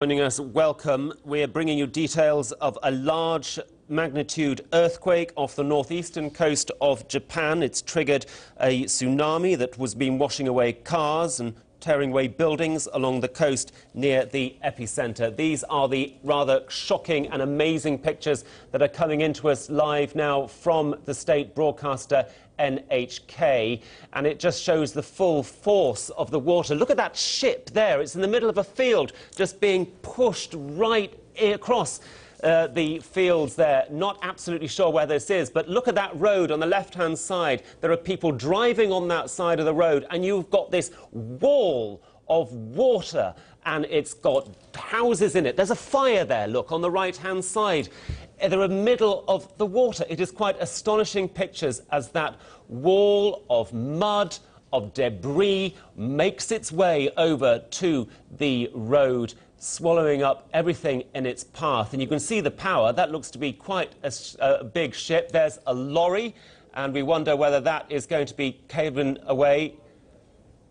Joining us, welcome. We're bringing you details of a large magnitude earthquake off the northeastern coast of Japan. It's triggered a tsunami that was been washing away cars and tearing away buildings along the coast near the epicenter. These are the rather shocking and amazing pictures that are coming into us live now from the state broadcaster NHK, and it just shows the full force of the water. Look at that ship there. It's in the middle of a field, just being pushed right across the fields there. Not absolutely sure where this is, but look at that road on the left-hand side. There are people driving on that side of the road, and you've got this wall of water, and it's got houses in it. There's a fire there, look, on the right-hand side. They're in the middle of the water. It is quite astonishing pictures as that wall of mud, of debris, makes its way over to the road, swallowing up everything in its path. And you can see the power. That looks to be quite a big ship. There's a lorry, and we wonder whether that is going to be caving away.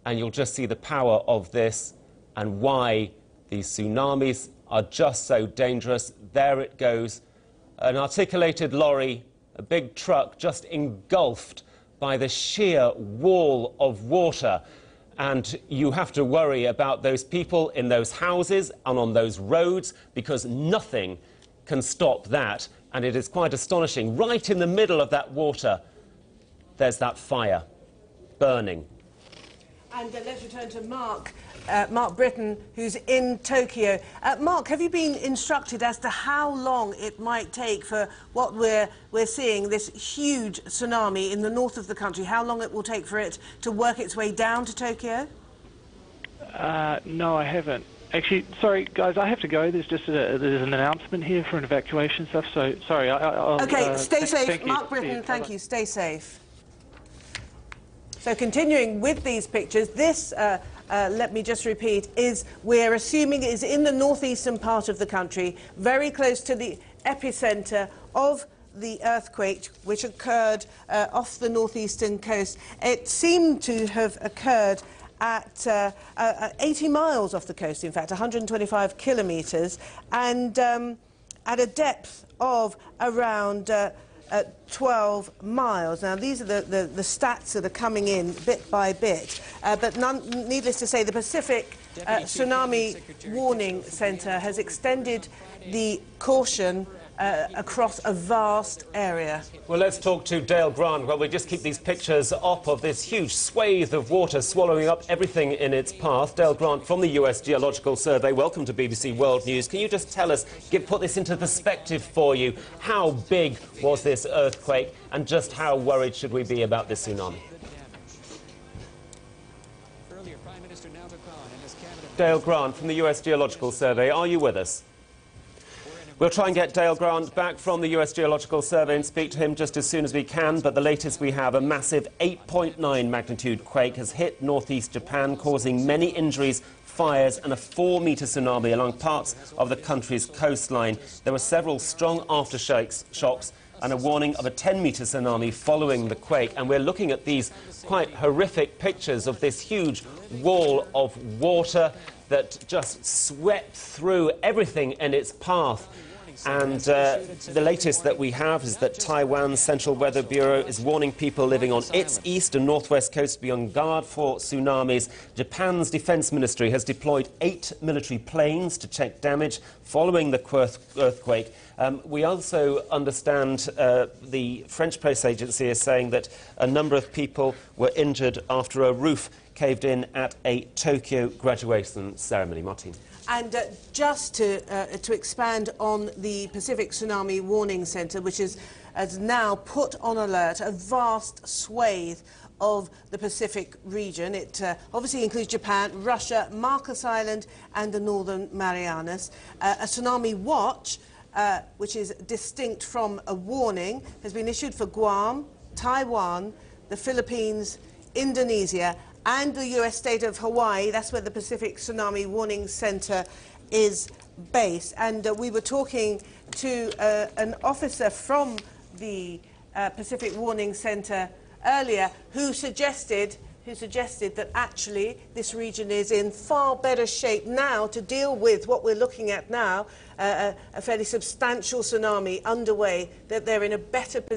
And you'll just see the power of this and why these tsunamis are just so dangerous. There it goes. An articulated lorry, a big truck, just engulfed by the sheer wall of water. And you have to worry about those people in those houses and on those roads, because nothing can stop that. And it is quite astonishing. Right in the middle of that water, there's that fire burning. And let's return to Mark Britton, who's in Tokyo. Mark, have you been instructed as to how long it might take for what we're seeing, this huge tsunami in the north of the country, how long it will take for it to work its way down to Tokyo? No, I haven't. Actually, sorry, guys, I have to go. There's just there's an announcement here for an evacuation stuff, so sorry. I'll, OK, stay safe. Mark you. Britton, thank you. Stay safe. So continuing with these pictures, this, let me just repeat, we're assuming is in the northeastern part of the country, very close to the epicenter of the earthquake, which occurred off the northeastern coast. It seemed to have occurred at 80 miles off the coast, in fact, 125 kilometres, and at a depth of around 12 miles. Now, these are the stats that are coming in bit by bit, but needless to say, the Pacific Tsunami Warning Centre has extended the caution across a vast area. Well, let's talk to Dale Grant. Well, we just keep these pictures up of this huge swathe of water swallowing up everything in its path. Dale Grant from the US Geological Survey. Welcome to BBC World News. Can you just tell us, put this into perspective for you, how big was this earthquake and just how worried should we be about this tsunami? Dale Grant from the US Geological Survey, are you with us? We'll try and get Dale Grant back from the US Geological Survey and speak to him just as soon as we can, but the latest we have, a massive 8.9 magnitude quake has hit northeast Japan, causing many injuries, fires and a 4-metre tsunami along parts of the country's coastline. There were several strong aftershocks and a warning of a 10-metre tsunami following the quake. And we're looking at these quite horrific pictures of this huge wall of water that just swept through everything in its path. And the latest that we have is that Taiwan's Central Weather Bureau is warning people living on its east and northwest coast to be on guard for tsunamis. Japan's defence ministry has deployed 8 military planes to check damage following the earthquake. We also understand the French press agency is saying that a number of people were injured after a roof caved in at a Tokyo graduation ceremony. Martin. And just to expand on the Pacific Tsunami Warning Centre, which has now put on alert a vast swathe of the Pacific region. It obviously includes Japan, Russia, Marcus Island and the Northern Marianas. A tsunami watch, which is distinct from a warning, has been issued for Guam, Taiwan, the Philippines, Indonesia and the US state of Hawaii. That's where the Pacific Tsunami Warning Centre is based. And we were talking to an officer from the Pacific Warning Centre earlier who suggested who suggested that actually this region is in far better shape now to deal with what we're looking at now, a fairly substantial tsunami underway, that they're in a better position